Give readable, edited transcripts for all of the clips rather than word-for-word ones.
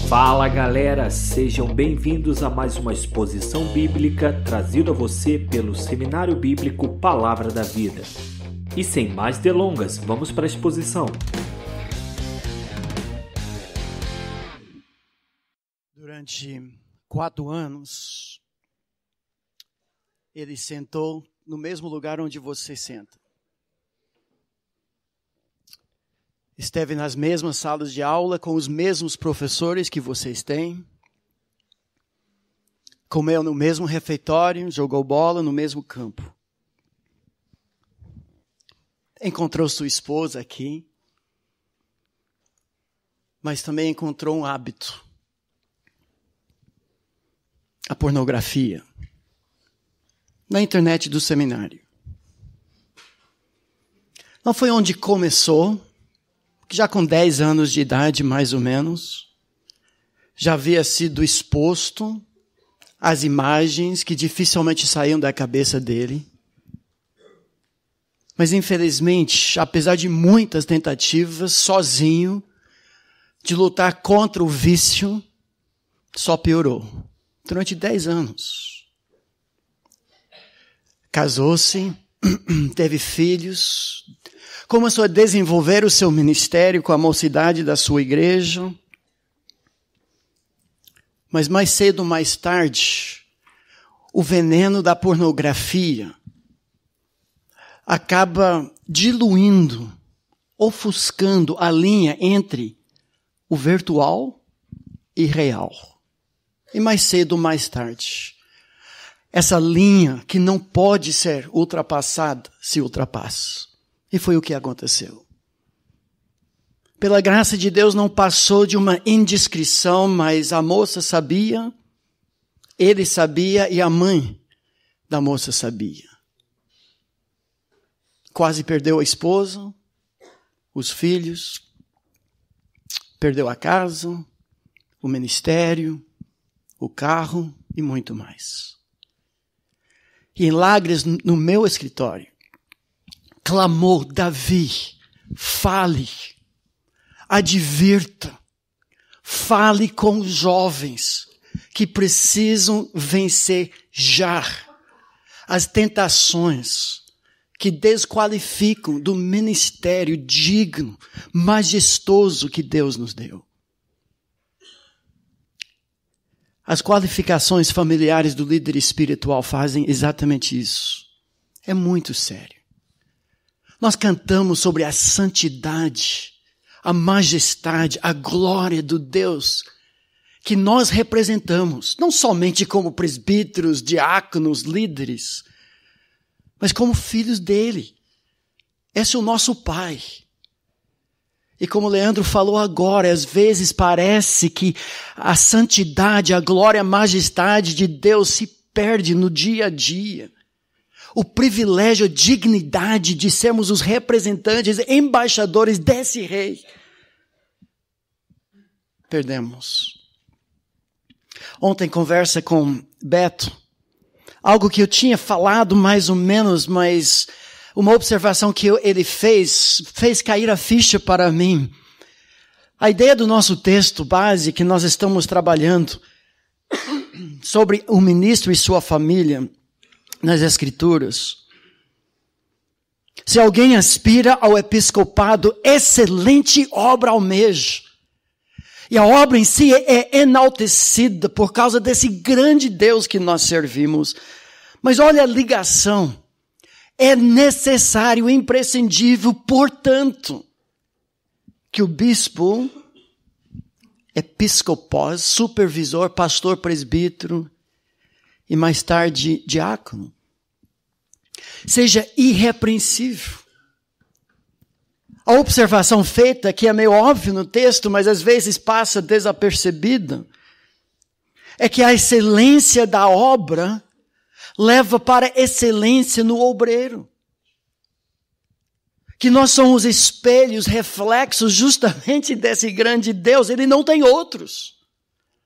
Fala galera, sejam bem-vindos a mais uma exposição bíblica trazida a você pelo Seminário Bíblico Palavra da Vida. E sem mais delongas, vamos para a exposição. Durante 4 anos, ele sentou no mesmo lugar onde você senta. Esteve nas mesmas salas de aula com os mesmos professores que vocês têm. Comeu no mesmo refeitório, jogou bola no mesmo campo. Encontrou sua esposa aqui, mas também encontrou um hábito. A pornografia. Na internet do seminário. Não foi onde começou. Já com 10 anos de idade, mais ou menos, já havia sido exposto às imagens que dificilmente saíam da cabeça dele. Mas, infelizmente, apesar de muitas tentativas, sozinho, de lutar contra o vício, só piorou. Durante 10 anos. Casou-se, teve filhos, começou a desenvolver o seu ministério com a mocidade da sua igreja. Mas mais cedo ou mais tarde, o veneno da pornografia acaba diluindo, ofuscando a linha entre o virtual e real. E mais cedo ou mais tarde, essa linha que não pode ser ultrapassada, se ultrapassa. E foi o que aconteceu. Pela graça de Deus não passou de uma indiscrição, mas a moça sabia, ele sabia e a mãe da moça sabia. Quase perdeu a esposa, os filhos, perdeu a casa, o ministério, o carro e muito mais. E em lágrimas no meu escritório, clamou Davi, fale, advirta, fale com os jovens que precisam vencer já as tentações que desqualificam do ministério digno, majestoso que Deus nos deu. As qualificações familiares do líder espiritual fazem exatamente isso. É muito sério. Nós cantamos sobre a santidade, a majestade, a glória do Deus que nós representamos, não somente como presbíteros, diáconos, líderes, mas como filhos dele. Esse é o nosso Pai. E como o Leandro falou agora, às vezes parece que a santidade, a glória, a majestade de Deus se perde no dia a dia. O privilégio, a dignidade de sermos os representantes, embaixadores desse rei. Perdemos. Ontem, conversa com Beto, algo que eu tinha falado mais ou menos, mas uma observação que ele fez cair a ficha para mim. A ideia do nosso texto base que nós estamos trabalhando sobre o ministro e sua família nas Escrituras. Se alguém aspira ao episcopado, excelente obra almeja. E a obra em si é enaltecida por causa desse grande Deus que nós servimos. Mas olha a ligação. É necessário, imprescindível, portanto, que o bispo, episcopós, supervisor, pastor, presbítero, e mais tarde diácono, seja irrepreensível. A observação feita, que é meio óbvia no texto, mas às vezes passa desapercebida, é que a excelência da obra leva para a excelência no obreiro. Que nós somos espelhos, reflexos justamente desse grande Deus. Ele não tem outros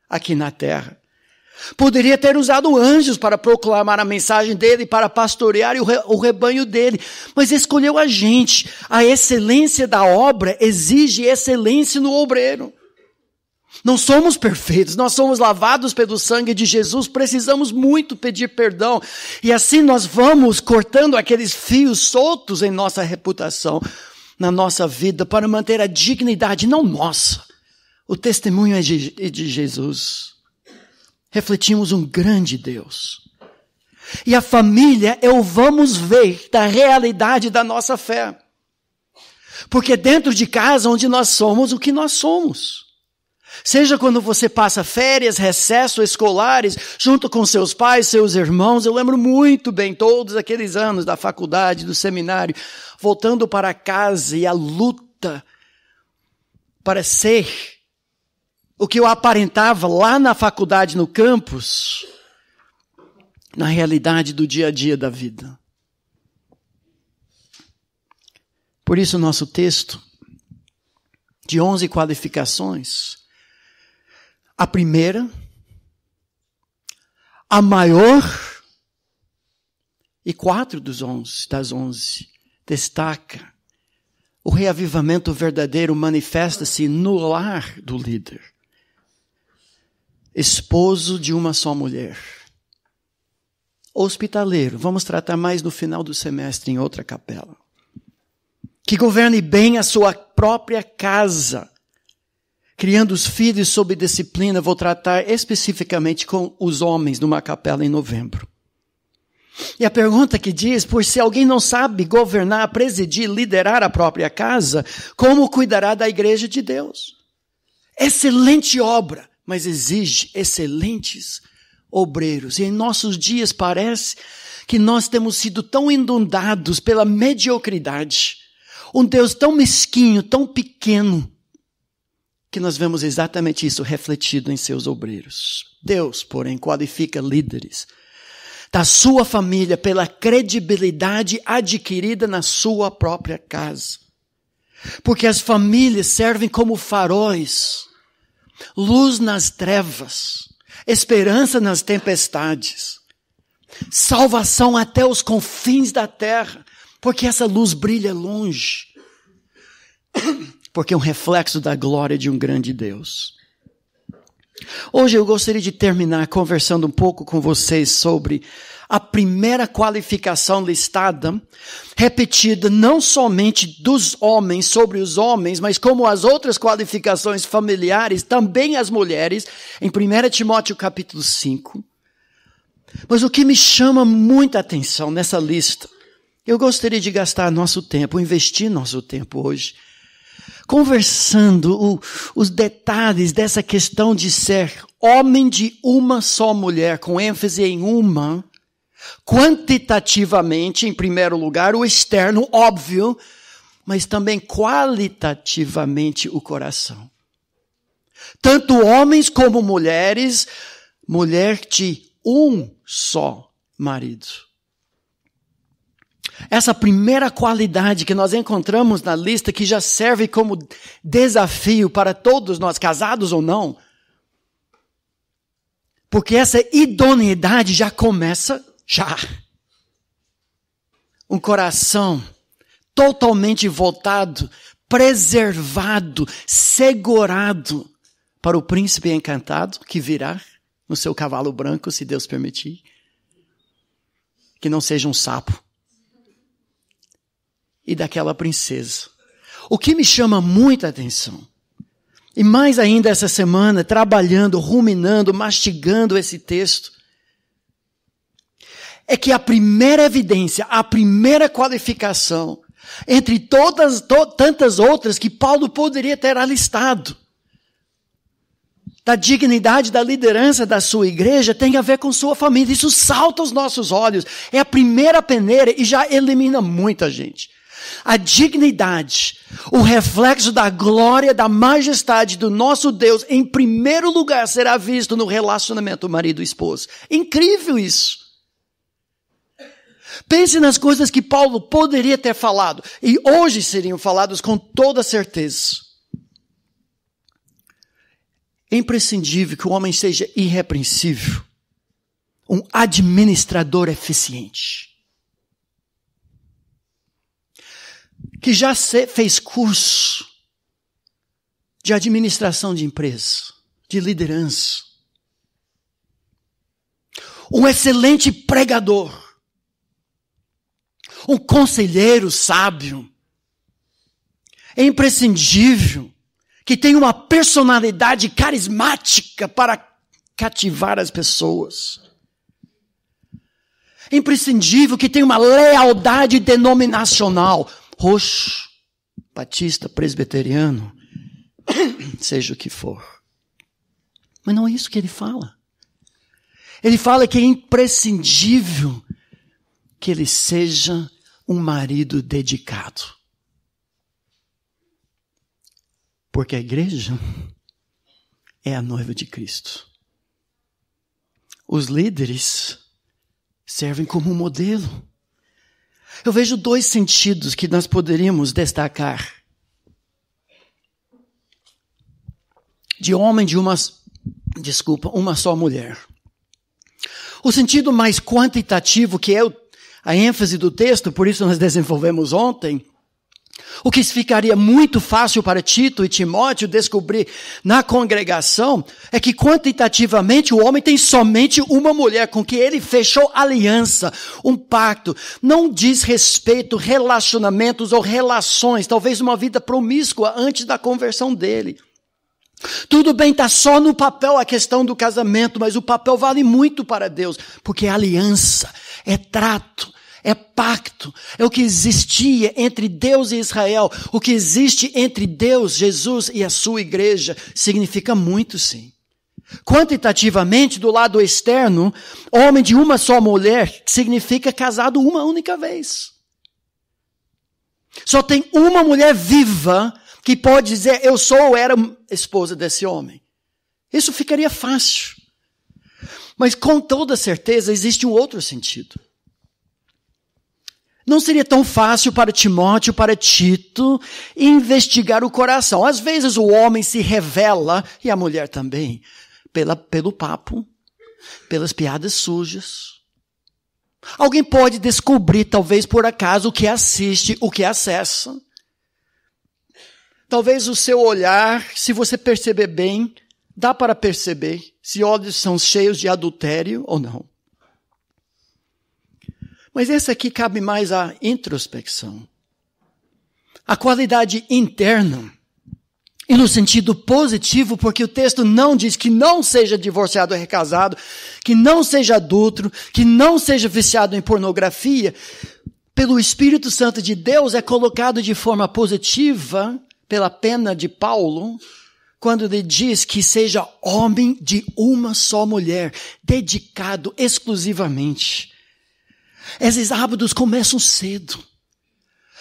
aqui na terra. Poderia ter usado anjos para proclamar a mensagem dele, para pastorear o rebanho dele. Mas escolheu a gente. A excelência da obra exige excelência no obreiro. Não somos perfeitos, nós somos lavados pelo sangue de Jesus, precisamos muito pedir perdão. E assim nós vamos cortando aqueles fios soltos em nossa reputação, na nossa vida, para manter a dignidade, não nossa. O testemunho é de Jesus. Refletimos um grande Deus. E a família é o vamos ver da realidade da nossa fé. Porque dentro de casa, onde nós somos o que nós somos. Seja quando você passa férias, recesso escolares, junto com seus pais, seus irmãos. Eu lembro muito bem todos aqueles anos da faculdade, do seminário, voltando para casa e a luta para ser o que eu aparentava lá na faculdade, no campus, na realidade do dia a dia da vida. Por isso, nosso texto, de 11 qualificações, a primeira, a maior, e 4 das 11 destaca: o reavivamento verdadeiro manifesta-se no lar do líder. Esposo de uma só mulher. Hospitaleiro, vamos tratar mais no final do semestre em outra capela. Que governe bem a sua própria casa, criando os filhos sob disciplina. Vou tratar especificamente com os homens numa capela em novembro. E a pergunta que diz, por se alguém não sabe governar, presidir, liderar a própria casa, como cuidará da igreja de Deus? Excelente obra, mas exige excelentes obreiros. E em nossos dias parece que nós temos sido tão inundados pela mediocridade. Um Deus tão mesquinho, tão pequeno, que nós vemos exatamente isso refletido em seus obreiros. Deus, porém, qualifica líderes da sua família pela credibilidade adquirida na sua própria casa. Porque as famílias servem como faróis, luz nas trevas, esperança nas tempestades, salvação até os confins da terra, porque essa luz brilha longe, porque é um reflexo da glória de um grande Deus. Hoje eu gostaria de terminar conversando um pouco com vocês sobre a primeira qualificação listada, repetida não somente dos homens sobre os homens, mas como as outras qualificações familiares, também as mulheres, em 1 Timóteo capítulo 5. Mas o que me chama muita atenção nessa lista, eu gostaria de gastar nosso tempo, investir nosso tempo hoje, conversando os detalhes dessa questão de ser homem de uma só mulher, com ênfase em uma, quantitativamente, em primeiro lugar, o externo, óbvio, mas também qualitativamente o coração. Tanto homens como mulheres, mulher de um só marido. Essa primeira qualidade que nós encontramos na lista, que já serve como desafio para todos nós, casados ou não, porque essa idoneidade já começa já. Um coração totalmente voltado, preservado, segurado para o príncipe encantado que virá no seu cavalo branco, se Deus permitir. Que não seja um sapo. E daquela princesa. O que me chama muita atenção, e mais ainda essa semana, trabalhando, ruminando, mastigando esse texto, é que a primeira evidência, a primeira qualificação, entre tantas outras que Paulo poderia ter alistado, da dignidade da liderança da sua igreja, tem a ver com sua família. Isso salta aos nossos olhos. É a primeira peneira e já elimina muita gente. A dignidade, o reflexo da glória, da majestade do nosso Deus, em primeiro lugar, será visto no relacionamento marido e esposa. Incrível isso. Pense nas coisas que Paulo poderia ter falado, e hoje seriam faladas com toda certeza. É imprescindível que o homem seja irrepreensível, um administrador eficiente, que já fez curso de administração de empresa, de liderança. Um excelente pregador. Um conselheiro sábio. É imprescindível que tenha uma personalidade carismática para cativar as pessoas. É imprescindível que tenha uma lealdade denominacional. Roxo, batista, presbiteriano, seja o que for. Mas não é isso que ele fala. Ele fala que é imprescindível que ele seja um marido dedicado. Porque a igreja é a noiva de Cristo. Os líderes servem como modelo. Eu vejo 2 sentidos que nós poderíamos destacar. De homem de uma só mulher. O sentido mais quantitativo, que é a ênfase do texto, por isso nós desenvolvemos ontem, o que ficaria muito fácil para Tito e Timóteo descobrir na congregação é que quantitativamente o homem tem somente uma mulher com que ele fechou aliança, um pacto. Não diz respeito, relacionamentos ou relações, talvez uma vida promíscua antes da conversão dele. Tudo bem, está só no papel a questão do casamento, mas o papel vale muito para Deus, porque é aliança, é trato, é pacto, é o que existia entre Deus e Israel. O que existe entre Deus, Jesus e a sua igreja significa muito, sim. Quantitativamente, do lado externo, homem de uma só mulher significa casado uma única vez. Só tem uma mulher viva que pode dizer, eu sou ou era esposa desse homem. Isso ficaria fácil. Mas com toda certeza existe um outro sentido. Não seria tão fácil para Timóteo, para Tito, investigar o coração. Às vezes o homem se revela, e a mulher também, pelo papo, pelas piadas sujas. Alguém pode descobrir, talvez por acaso, o que assiste, o que acessa. Talvez o seu olhar, se você perceber bem, dá para perceber se olhos são cheios de adultério ou não. Mas esse aqui cabe mais à introspecção. A qualidade interna, e no sentido positivo, porque o texto não diz que não seja divorciado ou recasado, que não seja adúltero, que não seja viciado em pornografia, pelo Espírito Santo de Deus é colocado de forma positiva, pela pena de Paulo, quando ele diz que seja homem de uma só mulher, dedicado exclusivamente. Esses hábitos começam cedo.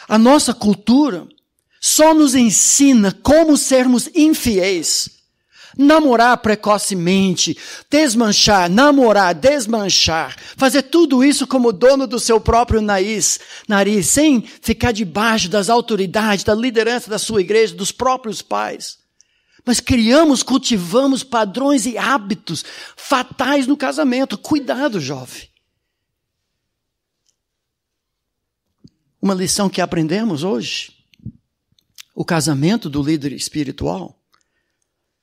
A nossa cultura só nos ensina como sermos infiéis. Namorar precocemente, desmanchar, namorar, desmanchar. Fazer tudo isso como dono do seu próprio nariz, sem ficar debaixo das autoridades, da liderança da sua igreja, dos próprios pais. Mas cultivamos padrões e hábitos fatais no casamento. Cuidado, jovem. Uma lição que aprendemos hoje. O casamento do líder espiritual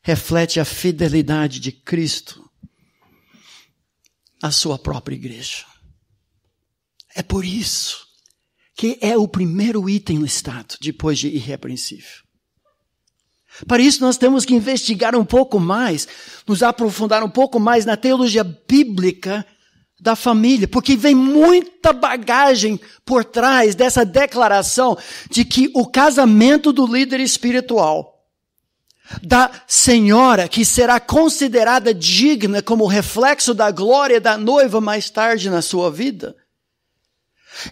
reflete a fidelidade de Cristo à sua própria igreja. É por isso que é o primeiro item listado, depois de irrepreensível. Para isso nós temos que investigar um pouco mais, nos aprofundar um pouco mais na teologia bíblica da família, porque vem muita bagagem por trás dessa declaração de que o casamento do líder espiritual, da senhora que será considerada digna como reflexo da glória da noiva mais tarde na sua vida,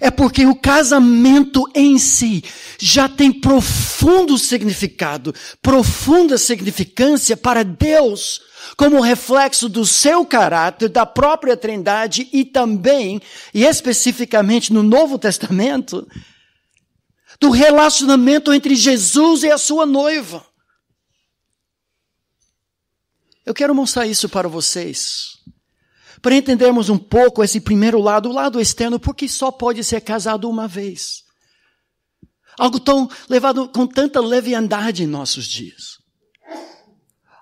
é porque o casamento em si já tem profundo significado, profunda significância para Deus, como reflexo do seu caráter, da própria Trindade e também, e especificamente no Novo Testamento, do relacionamento entre Jesus e a sua noiva. Eu quero mostrar isso para vocês, para entendermos um pouco esse primeiro lado, o lado externo, porque só pode ser casado uma vez. Algo tão levado com tanta leviandade em nossos dias.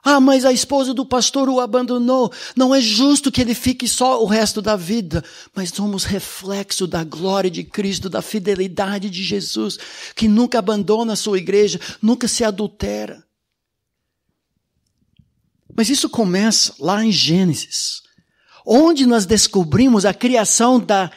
Ah, mas a esposa do pastor o abandonou. Não é justo que ele fique só o resto da vida. Mas somos reflexo da glória de Cristo, da fidelidade de Jesus, que nunca abandona a sua igreja, nunca se adultera. Mas isso começa lá em Gênesis, onde nós descobrimos a criação da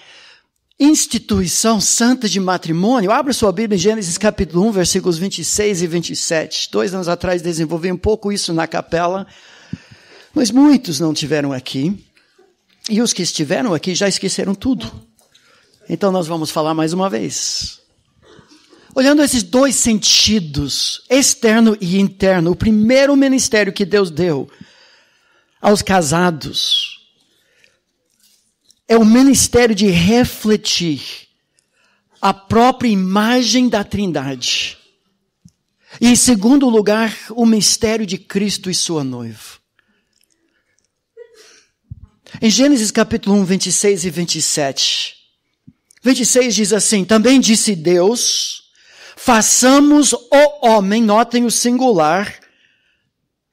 instituição santa de matrimônio. Abra sua Bíblia em Gênesis capítulo 1, versículos 26 e 27. 2 anos atrás desenvolvi um pouco isso na capela, mas muitos não estiveram aqui. E os que estiveram aqui já esqueceram tudo. Então nós vamos falar mais uma vez. Olhando esses dois sentidos, externo e interno, o primeiro ministério que Deus deu aos casados é o ministério de refletir a própria imagem da Trindade. E, em segundo lugar, o mistério de Cristo e sua noiva. Em Gênesis capítulo 1, 26 e 27. 26 diz assim: também disse Deus, façamos o homem, notem o singular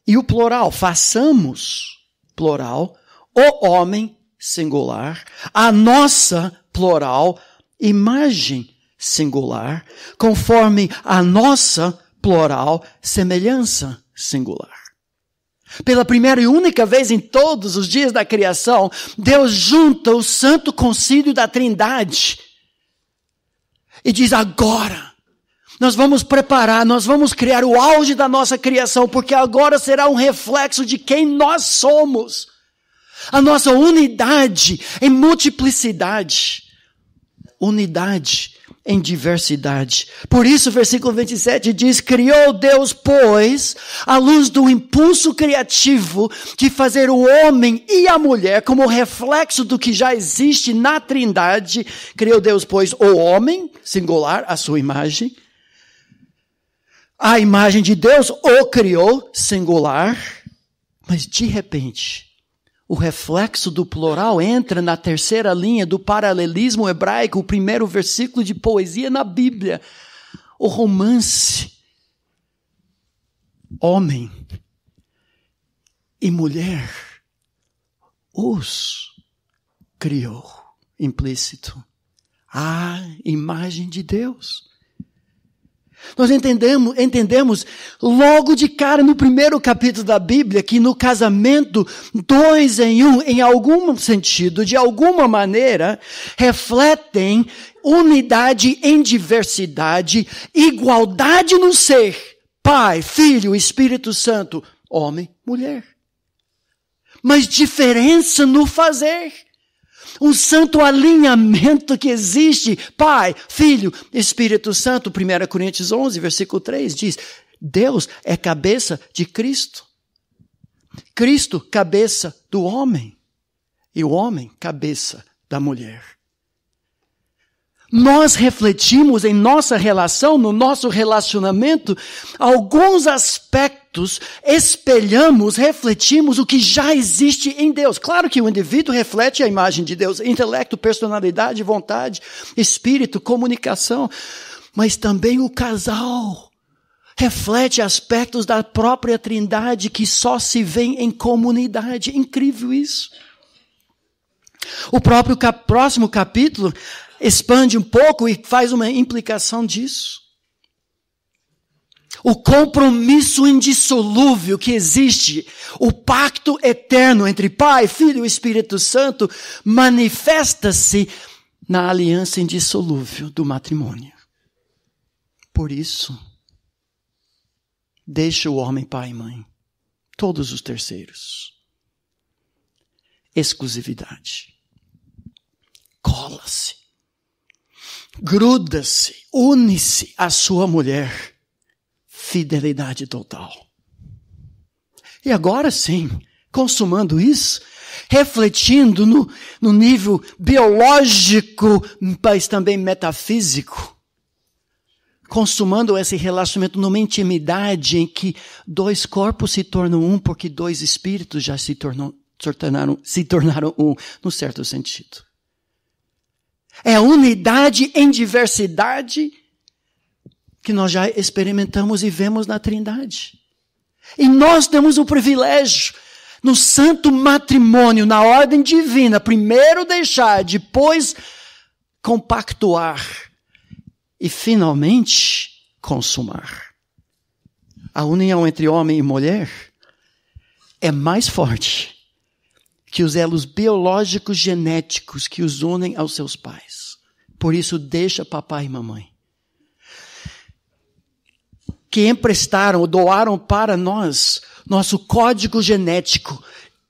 e o plural, façamos, plural, o homem, singular, a nossa, plural, imagem, singular, conforme a nossa, plural, semelhança, singular. Pela primeira e única vez em todos os dias da criação, Deus junta o Santo Concílio da Trindade e diz: agora nós vamos preparar, nós vamos criar o auge da nossa criação, porque agora será um reflexo de quem nós somos. A nossa unidade em multiplicidade. Unidade em diversidade. Por isso, o versículo 27 diz: criou Deus, pois, à luz do impulso criativo de fazer o homem e a mulher como reflexo do que já existe na Trindade, criou Deus, pois, o homem, singular, a sua imagem. A imagem de Deus o criou, singular. Mas, de repente, o reflexo do plural entra na terceira linha do paralelismo hebraico, o primeiro versículo de poesia na Bíblia. O romance. Homem e mulher os criou. Implícito. A imagem de Deus. Nós entendemos logo de cara no primeiro capítulo da Bíblia que no casamento, 2 em 1, em algum sentido, de alguma maneira, refletem unidade em diversidade, igualdade no ser, Pai, Filho, Espírito Santo, homem, mulher. Mas diferença no fazer. Um santo alinhamento que existe, Pai, Filho, Espírito Santo. 1 Coríntios 11, versículo 3 diz: Deus é cabeça de Cristo. Cristo, cabeça do homem. E o homem, cabeça da mulher. Nós refletimos em nossa relação, no nosso relacionamento, alguns aspectos, espelhamos, refletimos o que já existe em Deus. Claro que o indivíduo reflete a imagem de Deus, intelecto, personalidade, vontade, espírito, comunicação, mas também o casal reflete aspectos da própria Trindade que só se vê em comunidade. Incrível isso. O próprio próximo capítulo expande um pouco e faz uma implicação disso. O compromisso indissolúvel que existe, o pacto eterno entre Pai, Filho e Espírito Santo, manifesta-se na aliança indissolúvel do matrimônio. Por isso, deixa o homem pai e mãe, todos os terceiros. Exclusividade. Cola-se. Gruda-se, une-se à sua mulher. Fidelidade total. E agora sim, consumando isso, refletindo no nível biológico, mas também metafísico, consumando esse relacionamento numa intimidade em que 2 corpos se tornam um, porque 2 espíritos já se tornaram um, num certo sentido. É unidade em diversidade que nós já experimentamos e vemos na Trindade. E nós temos o privilégio, no santo matrimônio, na ordem divina, primeiro deixar, depois compactuar e finalmente consumar. A união entre homem e mulher é mais forte que os elos biológicos genéticos que os unem aos seus pais. Por isso, deixa papai e mamãe, que emprestaram ou doaram para nós nosso código genético.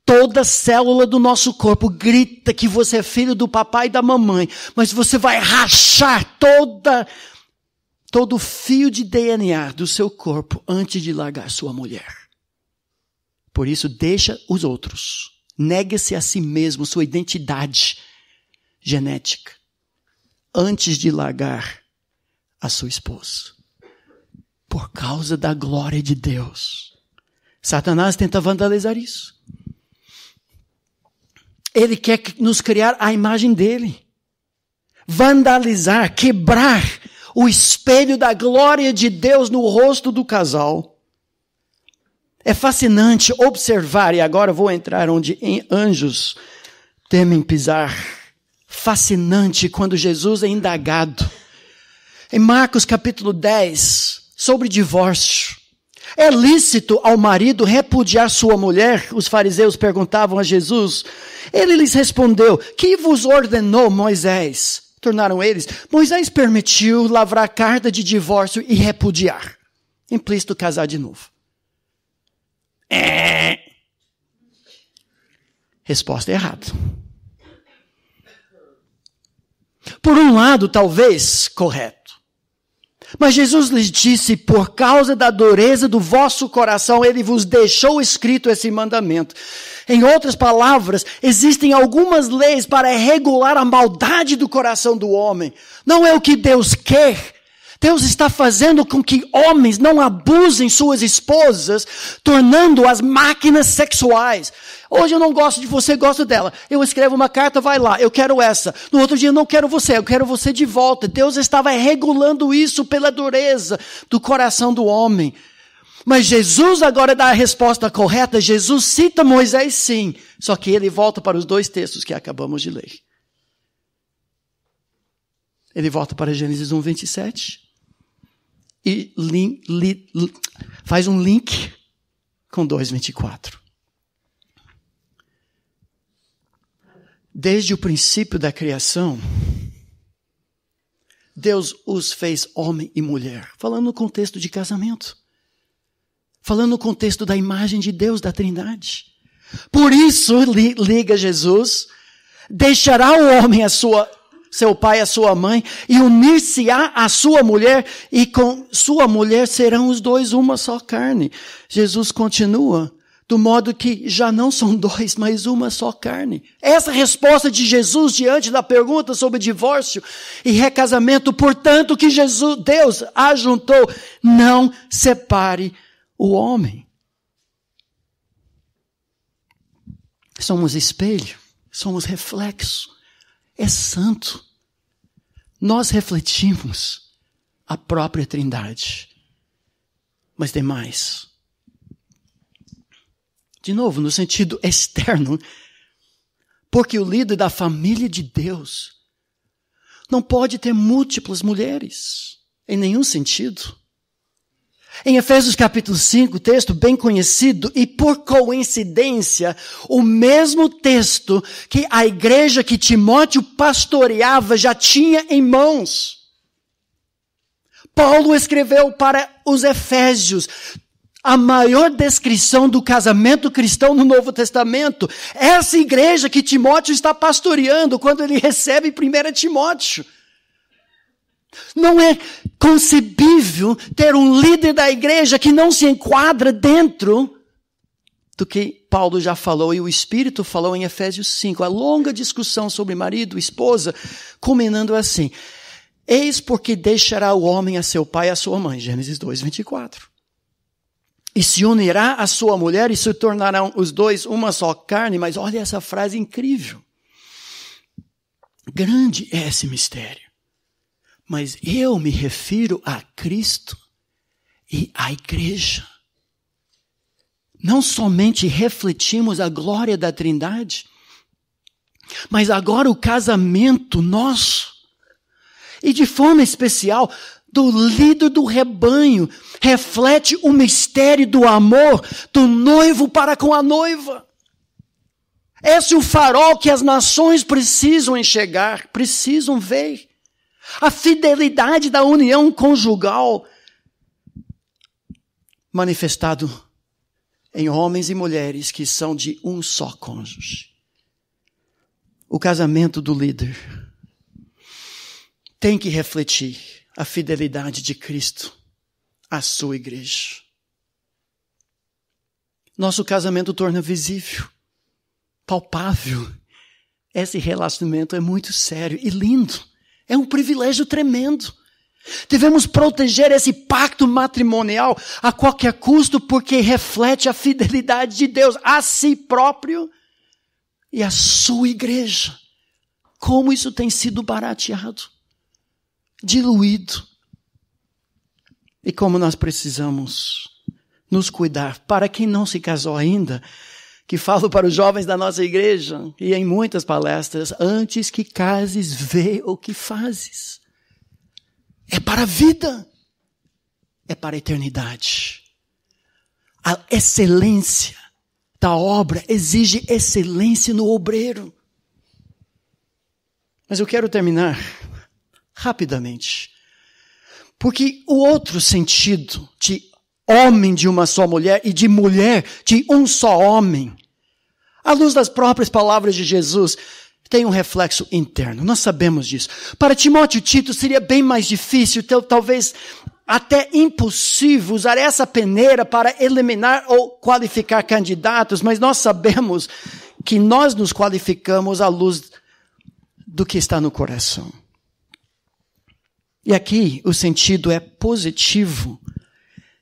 Toda célula do nosso corpo grita que você é filho do papai e da mamãe, mas você vai rachar todo fio de DNA do seu corpo antes de largar sua mulher. Por isso, deixa os outros. Negue-se a si mesmo, sua identidade genética, antes de largar a sua esposa. Por causa da glória de Deus. Satanás tenta vandalizar isso. Ele quer nos criar a imagem dele. Vandalizar, quebrar o espelho da glória de Deus no rosto do casal. É fascinante observar, e agora vou entrar onde anjos temem pisar. Fascinante quando Jesus é indagado. Em Marcos capítulo 10, sobre divórcio. É lícito ao marido repudiar sua mulher? Os fariseus perguntavam a Jesus. Ele lhes respondeu, que vos ordenou Moisés? Tornaram eles, Moisés permitiu lavrar carta de divórcio e repudiar. Implícito casar de novo. Resposta errada. Por um lado, talvez, correto. Mas Jesus lhes disse, por causa da dureza do vosso coração, ele vos deixou escrito esse mandamento. Em outras palavras, existem algumas leis para regular a maldade do coração do homem. Não é o que Deus quer. Deus está fazendo com que homens não abusem suas esposas, tornando-as máquinas sexuais. Hoje eu não gosto de você, gosto dela. Eu escrevo uma carta, vai lá, eu quero essa. No outro dia eu não quero você, eu quero você de volta. Deus estava regulando isso pela dureza do coração do homem. Mas Jesus agora dá a resposta correta. Jesus cita Moisés sim, só que ele volta para os dois textos que acabamos de ler. Ele volta para Gênesis 1:27. E faz um link com 2:24. Desde o princípio da criação, Deus os fez homem e mulher. Falando no contexto de casamento. Falando no contexto da imagem de Deus, da Trindade. Por isso, liga Jesus, deixará o homem seu pai e a sua mãe, e unir-se-á a sua mulher, e com sua mulher serão os dois uma só carne. Jesus continua, do modo que já não são dois, mas uma só carne. Essa resposta de Jesus diante da pergunta sobre divórcio e recasamento, portanto que Deus ajuntou, não separe o homem. Somos espelho, somos reflexo. É santo. Nós refletimos a própria Trindade. Mas tem mais. De novo, no sentido externo, porque o líder da família de Deus não pode ter múltiplas mulheres, em nenhum sentido. Em Efésios capítulo 5, texto bem conhecido, e por coincidência, o mesmo texto que a igreja que Timóteo pastoreava já tinha em mãos. Paulo escreveu para os Efésios a maior descrição do casamento cristão no Novo Testamento. Essa igreja que Timóteo está pastoreando quando ele recebe 1 Timóteo. Não é concebível ter um líder da igreja que não se enquadra dentro do que Paulo já falou e o Espírito falou em Efésios 5. A longa discussão sobre marido e esposa, culminando assim. Eis porque deixará o homem a seu pai e a sua mãe. Gênesis 2:24. E se unirá a sua mulher e se tornarão os dois uma só carne. Mas olha essa frase incrível. Grande é esse mistério. Mas eu me refiro a Cristo e à igreja. não somente refletimos a glória da Trindade, mas agora o casamento nosso, e de forma especial do líder do rebanho, reflete o mistério do amor do noivo para com a noiva. Esse é o farol que as nações precisam enxergar, precisam ver. A fidelidade da união conjugal manifestado em homens e mulheres que são de um só cônjuge. O casamento do líder tem que refletir a fidelidade de Cristo à sua igreja. Nosso casamento torna visível, palpável. Esse relacionamento é muito sério e lindo. É um privilégio tremendo. Devemos proteger esse pacto matrimonial a qualquer custo, porque reflete a fidelidade de Deus a si próprio e a sua igreja. Como isso tem sido barateado, diluído. E como nós precisamos nos cuidar. Para quem não se casou ainda, que falo para os jovens da nossa igreja e em muitas palestras, antes que cases, vê o que fazes. É para a vida. É para a eternidade. A excelência da obra exige excelência no obreiro. Mas eu quero terminar rapidamente. Porque o outro sentido de homem de uma só mulher e de mulher de um só homem, à luz das próprias palavras de Jesus, tem um reflexo interno. Nós sabemos disso. Para Timóteo e Tito seria bem mais difícil, talvez até impossível usar essa peneira para eliminar ou qualificar candidatos, mas nós sabemos que nós nos qualificamos à luz do que está no coração. E aqui o sentido é positivo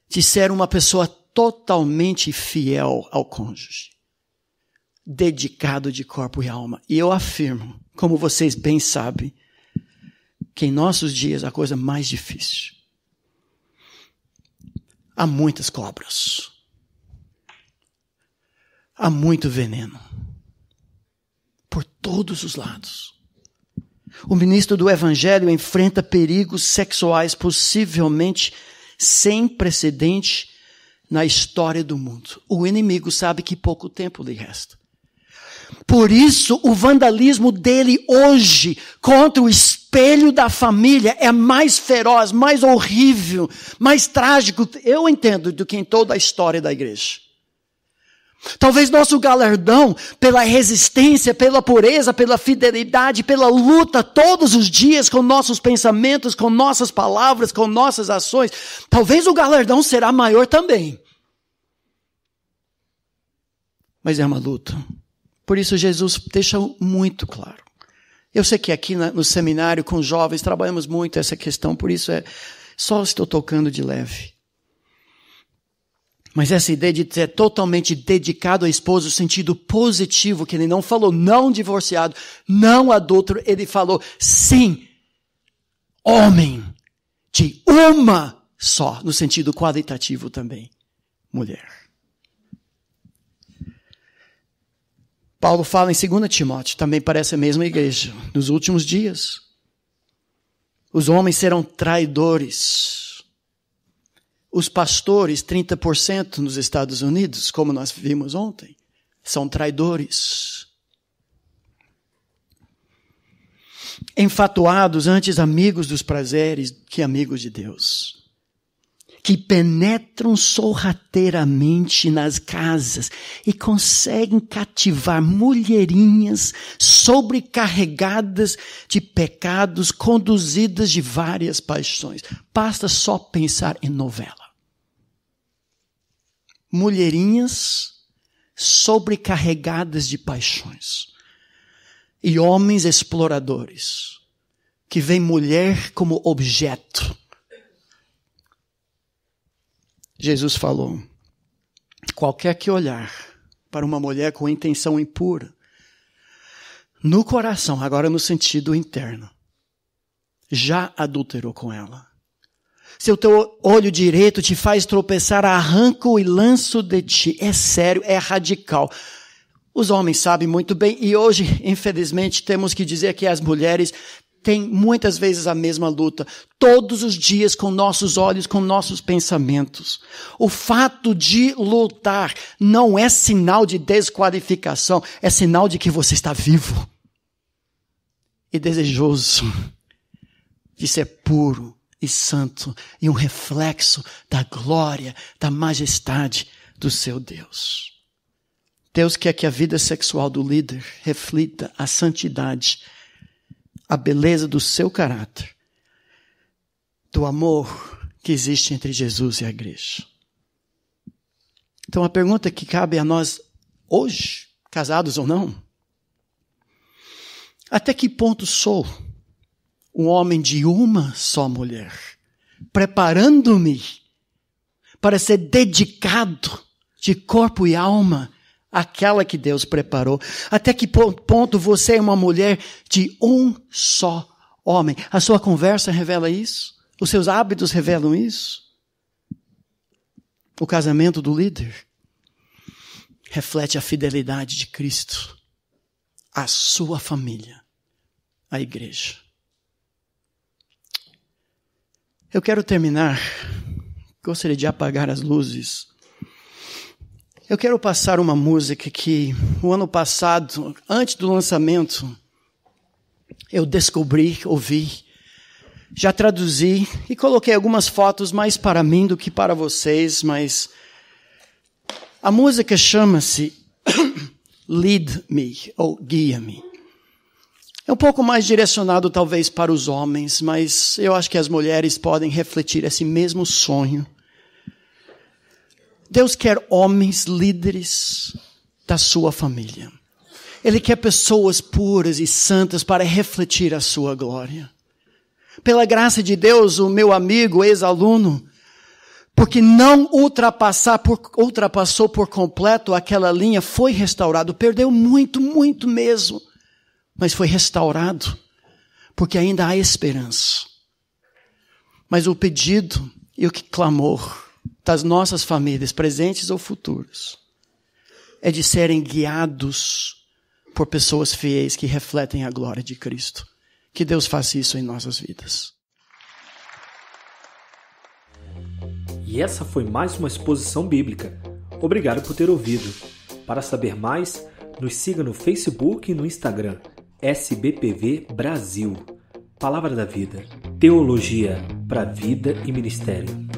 de ser uma pessoa totalmente fiel ao cônjuge, dedicado de corpo e alma. E eu afirmo, como vocês bem sabem, que em nossos dias a coisa mais difícil. Há muitas cobras. Há muito veneno. Por todos os lados. O ministro do Evangelho enfrenta perigos sexuais possivelmente sem precedente na história do mundo. O inimigo sabe que pouco tempo lhe resta. Por isso, o vandalismo dele hoje contra o espelho da família é mais feroz, mais horrível, mais trágico, eu entendo, do que em toda a história da igreja. Talvez nosso galardão pela resistência, pela pureza, pela fidelidade, pela luta todos os dias com nossos pensamentos, com nossas palavras, com nossas ações, talvez o galardão será maior também. Mas é uma luta. Por isso Jesus deixa muito claro. Eu sei que aqui no seminário com jovens trabalhamos muito essa questão, por isso só estou tocando de leve. Mas essa ideia de ser totalmente dedicado à esposa, o sentido positivo, que ele não falou não divorciado, não adúltero, ele falou sim, homem de uma só, no sentido qualitativo também, mulher. Paulo fala em 2 Timóteo, também parece a mesma igreja, nos últimos dias. Os homens serão traidores. Os pastores, 30% nos Estados Unidos, como nós vimos ontem, são traidores. Enfatuados, antes amigos dos prazeres que amigos de Deus. Que penetram sorrateiramente nas casas e conseguem cativar mulherinhas sobrecarregadas de pecados, conduzidas de várias paixões. Basta só pensar em novela. Mulherinhas sobrecarregadas de paixões. E homens exploradores que veem mulher como objeto. Jesus falou, qualquer que olhar para uma mulher com intenção impura, no coração, agora no sentido interno, já adulterou com ela. Se o teu olho direito te faz tropeçar, arranco e lanço de ti. É sério, é radical. Os homens sabem muito bem, e hoje, infelizmente, temos que dizer que as mulheres têm muitas vezes a mesma luta. Todos os dias com nossos olhos, com nossos pensamentos. O fato de lutar não é sinal de desqualificação, é sinal de que você está vivo e desejoso de ser puro e santo, e um reflexo da glória, da majestade do seu Deus. Deus quer que a vida sexual do líder reflita a santidade, a beleza do seu caráter, do amor que existe entre Jesus e a igreja. Então a pergunta que cabe a nós hoje, casados ou não, até que ponto sou um homem de uma só mulher, preparando-me para ser dedicado de corpo e alma àquela que Deus preparou? Até que ponto você é uma mulher de um só homem? A sua conversa revela isso? Os seus hábitos revelam isso? O casamento do líder reflete a fidelidade de Cristo à sua família, à igreja. Eu quero terminar, gostaria de apagar as luzes. Eu quero passar uma música que o ano passado, antes do lançamento, eu descobri, ouvi, já traduzi e coloquei algumas fotos mais para mim do que para vocês, mas a música chama-se Lead Me, ou Guia-me. É um pouco mais direcionado talvez para os homens, mas eu acho que as mulheres podem refletir esse mesmo sonho. Deus quer homens líderes da sua família. Ele quer pessoas puras e santas para refletir a sua glória. Pela graça de Deus, o meu amigo, ex-aluno, porque não ultrapassou por completo aquela linha, foi restaurado, perdeu muito, muito mesmo. Mas foi restaurado, porque ainda há esperança. Mas o pedido e o clamor das nossas famílias, presentes ou futuras, é de serem guiados por pessoas fiéis que refletem a glória de Cristo. Que Deus faça isso em nossas vidas. E essa foi mais uma exposição bíblica. Obrigado por ter ouvido. Para saber mais, nos siga no Facebook e no Instagram. SBPV Brasil. Palavra da Vida. Teologia para vida e ministério.